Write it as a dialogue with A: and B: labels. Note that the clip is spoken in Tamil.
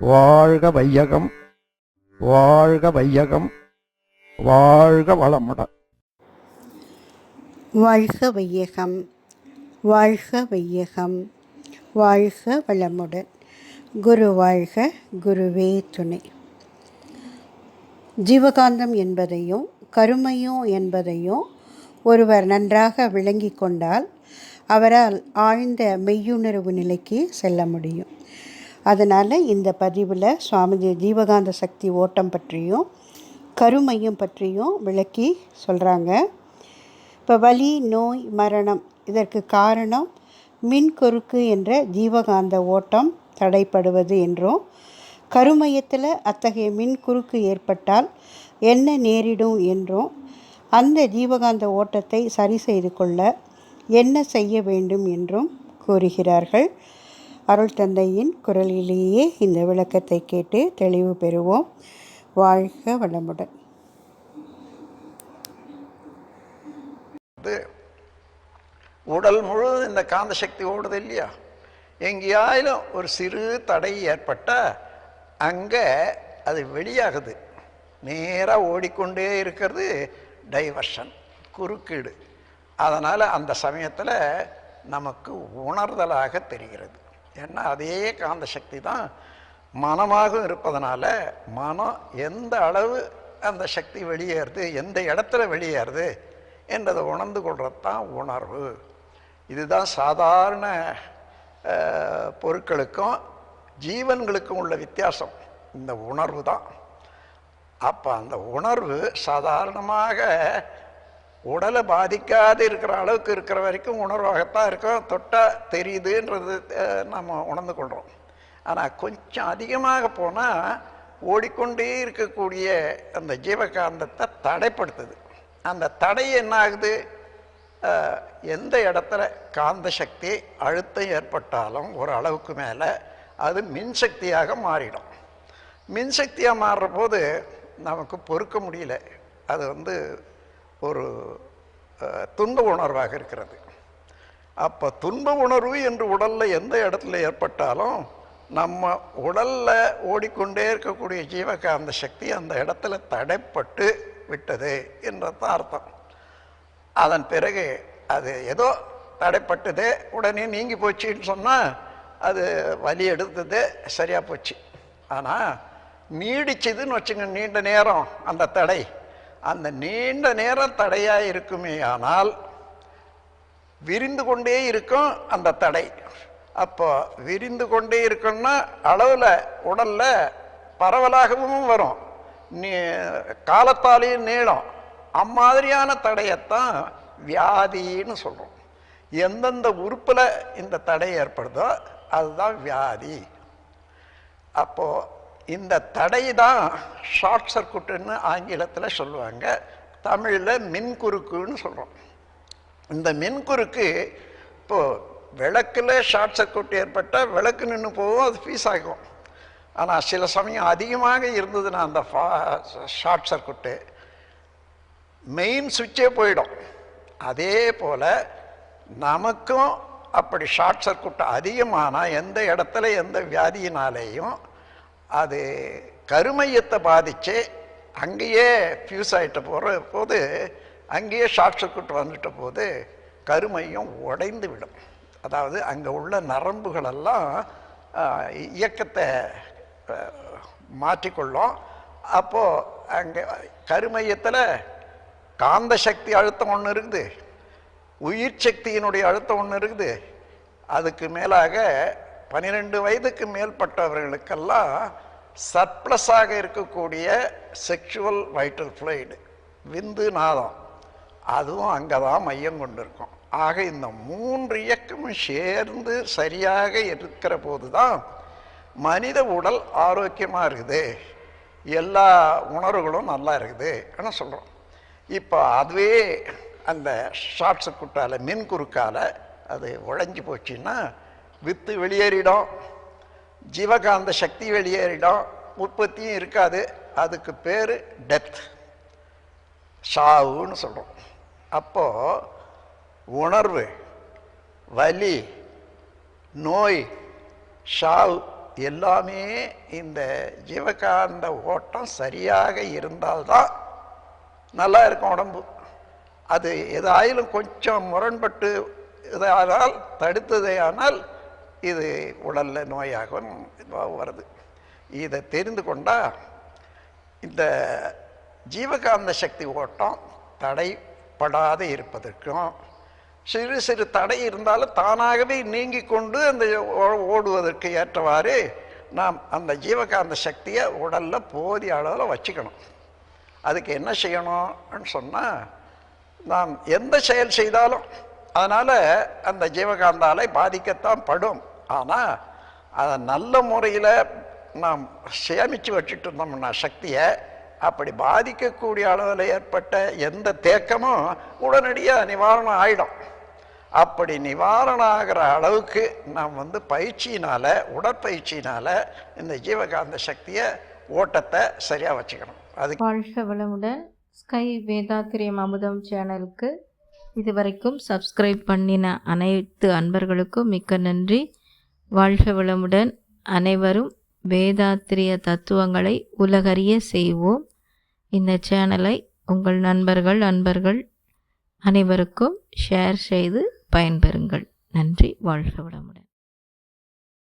A: வாழ்க வையகம், வாழ்க வையகம், வாழ்க வளமுடன்.
B: வாழ்க வையகம், வாழ்க வையகம், வாழ்க வளமுடன். குரு வாழ்க, குருவே துணை. ஜீவகாந்தம் என்பதையும் கருமையும் என்பதையும் ஒருவர் நன்றாக விளங்கி கொண்டால் அவரால் ஆழ்ந்த மெய்யுணர்வு நிலைக்கு செல்ல முடியும். அதனால் இந்த பதிவில் சுவாமிஜி ஜீவகாந்த சக்தி ஓட்டம் பற்றியும் கருமையும் பற்றியும் விளக்கி சொல்கிறாங்க. இப்போ வலி, நோய், மரணம் இதற்கு காரணம் மின்குறுக்கு என்ற ஜீவகாந்த ஓட்டம் தடைப்படுவது என்றும், கருமையத்தில் அத்தகைய மின்குறுக்கு ஏற்பட்டால் என்ன நேரிடும் என்றும், அந்த ஜீவகாந்த ஓட்டத்தை சரி செய்து கொள்ள என்ன செய்ய வேண்டும் என்றும் கூறுகிறார்கள். அருள் தந்தையின் குரலிலேயே இந்த விளக்கத்தை கேட்டு தெளிவு பெறுவோம். வாழ்க வளமுடன்.
C: உடல் முழுவதும் இந்த காந்த சக்தி ஓடுது இல்லையா? எங்கேயாயிலும் ஒரு சிறு தடை ஏற்பட்டால் அங்கே அது வெளியாகுது. நேராக ஓடிக்கொண்டே இருக்கிறது டைவர்ஷன், குறுக்கீடு. அதனால் அந்த சமயத்தில் நமக்கு உணர்தலாக தெரிகிறது. ஏன்னா அதே காந்த சக்தி தான் மனமாக இருப்பதனால மனம் எந்த அளவு அந்த சக்தி வெளியேறுது, எந்த இடத்துல வெளியேறுது என்றதை உணர்ந்து கொள்வது தான் உணர்வு. இதுதான் சாதாரண பொருட்களுக்கும் ஜீவன்களுக்கும் உள்ள வித்தியாசம், இந்த உணர்வு தான். அப்போ அந்த உணர்வு சாதாரணமாக உடலை பாதிக்காது இருக்கிற அளவுக்கு இருக்கிற வரைக்கும் உணர்வாகத்தான் இருக்கும். தொட்டால் தெரியுதுன்றது நம்ம உணர்ந்து கொள்கிறோம். ஆனால் கொஞ்சம் அதிகமாக போனால் ஓடிக்கொண்டே இருக்கக்கூடிய அந்த ஜீவகாந்தத்தை தடைப்படுத்துது. அந்த தடை என்ன ஆகுது? எந்த இடத்துல காந்த சக்தி அழுத்தம் ஏற்பட்டாலும் ஒரு அளவுக்கு மேலே அது மின்சக்தியாக மாறிடும். மின்சக்தியாக மாறுற போது நமக்கு பொறுக்க முடியல. அது ஒரு துன்ப உணர்வாக இருக்கிறது. அப்போ துன்ப உணர்வு என்று உடலில் எந்த இடத்துல ஏற்பட்டாலும் நம்ம உடலில் ஓடிக்கொண்டே இருக்கக்கூடிய ஜீவகாந்த சக்தி அந்த இடத்துல தடைப்பட்டு விட்டது என்றதான் அர்த்தம். அதன் பிறகு அது ஏதோ தடைப்பட்டது உடனே நீங்கி போச்சுன்னு சொன்னால் அது வலி எடுத்தது சரியாக போச்சு. ஆனால் நீடிச்சதுன்னு வச்சுங்க, நீண்ட நேரம் அந்த தடை, அந்த நீண்ட நேரம் தடையாக இருக்குமே ஆனால் விரிந்து கொண்டே இருக்கும் அந்த தடை. அப்போ விரிந்து கொண்டே இருக்குன்னா அளவில் உடலில் பரவலாகவும் வரும், காலத்தாலேயும் நீளம். அம்மாதிரியான தடையத்தான் வியாதின்னு சொல்கிறோம். எந்தெந்த உறுப்பில் இந்த தடை ஏற்படுதோ அதுதான் வியாதி. அப்போது இந்த தடை தான் ஷார்ட் சர்க்குட்டுன்னு ஆங்கிலத்தில் சொல்லுவாங்க, தமிழில் மின்குறுக்குன்னு சொல்கிறோம். இந்த மின்குறுக்கு இப்போது விளக்கில் ஷார்ட் சர்க்குட் ஏற்பட்டால் விளக்கு நின்று போகும், அது ஃபீஸ் ஆகும். ஆனால் சில சமயம் அதிகமாக இருந்ததுன்னா அந்த ஷார்ட் சர்க்குட்டு மெயின் சுவிட்சே போயிடும். அதே போல் நமக்கும் அப்படி ஷார்ட் சர்க்குட் அதிகமானால் எந்த இடத்துல எந்த வியாதியினாலேயும் அது கருமையத்தை பாதித்து அங்கேயே ஃபியூஸ் ஆகிட்ட போது அங்கேயே ஷார்ட் சர்க்குட் வந்துட்ட போது கருமையம் உடைந்து விடும். அதாவது அங்கே உள்ள நரம்புகளெல்லாம் இயக்கத்தை மாற்றிக்கொள்ளும். அப்போது அங்கே கருமையத்தில் காந்த சக்தி அழுத்தம் ஒன்று இருக்குது, உயிர் சக்தியினுடைய அழுத்தம் ஒன்று இருக்குது. அதுக்கு மேலாக 12 வயதுக்கு மேற்பட்டவர்களுக்கெல்லாம் சர்ப்ளஸாக இருக்கக்கூடிய செக்ஷுவல் வைட்டல் ஃப்ளூயிடு, விந்து நாதம், அதுவும் அங்கே தான் மையம் கொண்டு இருக்கும். ஆக இந்த 3 இயக்கமும் சேர்ந்து சரியாக இருக்கிற போது தான் மனித உடல் ஆரோக்கியமாக இருக்குது, எல்லா உணர்வுகளும் நல்லா இருக்குது என்ன சொல்கிறோம். இப்போ அதுவே அந்த ஷார்ட் சர்க்குட்டால் மின்குறுக்கால் அது உழைஞ்சி போச்சுன்னா வித்து வெளியேறிடும், ஜீவகாந்த சக்தி வெளியேறிடும், உற்பத்தியும் இருக்காது. அதுக்கு பேர் டெத், சாவுன்னு சொல்கிறோம். அப்போது உணர்வு, வலி, நோய், சாவு எல்லாமே இந்த ஜீவகாந்த ஓட்டம் சரியாக இருந்தால்தான் நல்லா இருக்கும் உடம்பு. அது எதாயிலும் கொஞ்சம் முரண்பட்டு இதானால் தடுத்ததே ஆனால் இது உடலில் நோயாகவும் வருது. இதை தெரிந்து கொண்டால் இந்த ஜீவகாந்த சக்தி ஓட்டம் தடைப்படாது இருப்பதற்கும், சிறு சிறு தடை இருந்தாலும் தானாகவே நீங்கி கொண்டு அந்த ஓடுவதற்கு ஏற்றவாறு நாம் அந்த ஜீவகாந்த சக்தியை உடலில் போதிய அளவில் வச்சுக்கணும். அதுக்கு என்ன செய்யணும்னு சொன்னால், நாம் எந்த செயல் செய்தாலும் அதனால் அந்த ஜீவகாந்த அலை பாதிக்கத்தான் படும். ஆனால் அதை நல்ல முறையில் நாம் சேமித்து வச்சுட்டு இருந்தோம்னா சக்தியை, அப்படி பாதிக்கக்கூடிய அளவில் ஏற்பட்ட எந்த தேக்கமும் உடனடியாக நிவாரணம் ஆகிடும். அப்படி நிவாரணம் ஆகிற அளவுக்கு நாம் பயிற்சியினால், உடற்பயிற்சியினால் இந்த ஜீவகாந்த சக்தியை ஓட்டத்தை சரியாக வச்சுக்கணும். அது
D: வாழ்க வளமுடன். ஸ்கை வேதாத்திரியம் அமுதம் சேனலுக்கு இதுவரைக்கும் சப்ஸ்கிரைப் பண்ணின அனைத்து அன்பர்களுக்கும் மிக்க நன்றி. வாழ்க வளமுடன். அனைவரும் வேதாத்திரிய தத்துவங்களை உலகறிய செய்வோம். இந்த சேனலை உங்கள் நண்பர்கள் அனைவருக்கும் ஷேர் செய்து பயன்பெறுங்கள். நன்றி. வாழ்க வளமுடன்.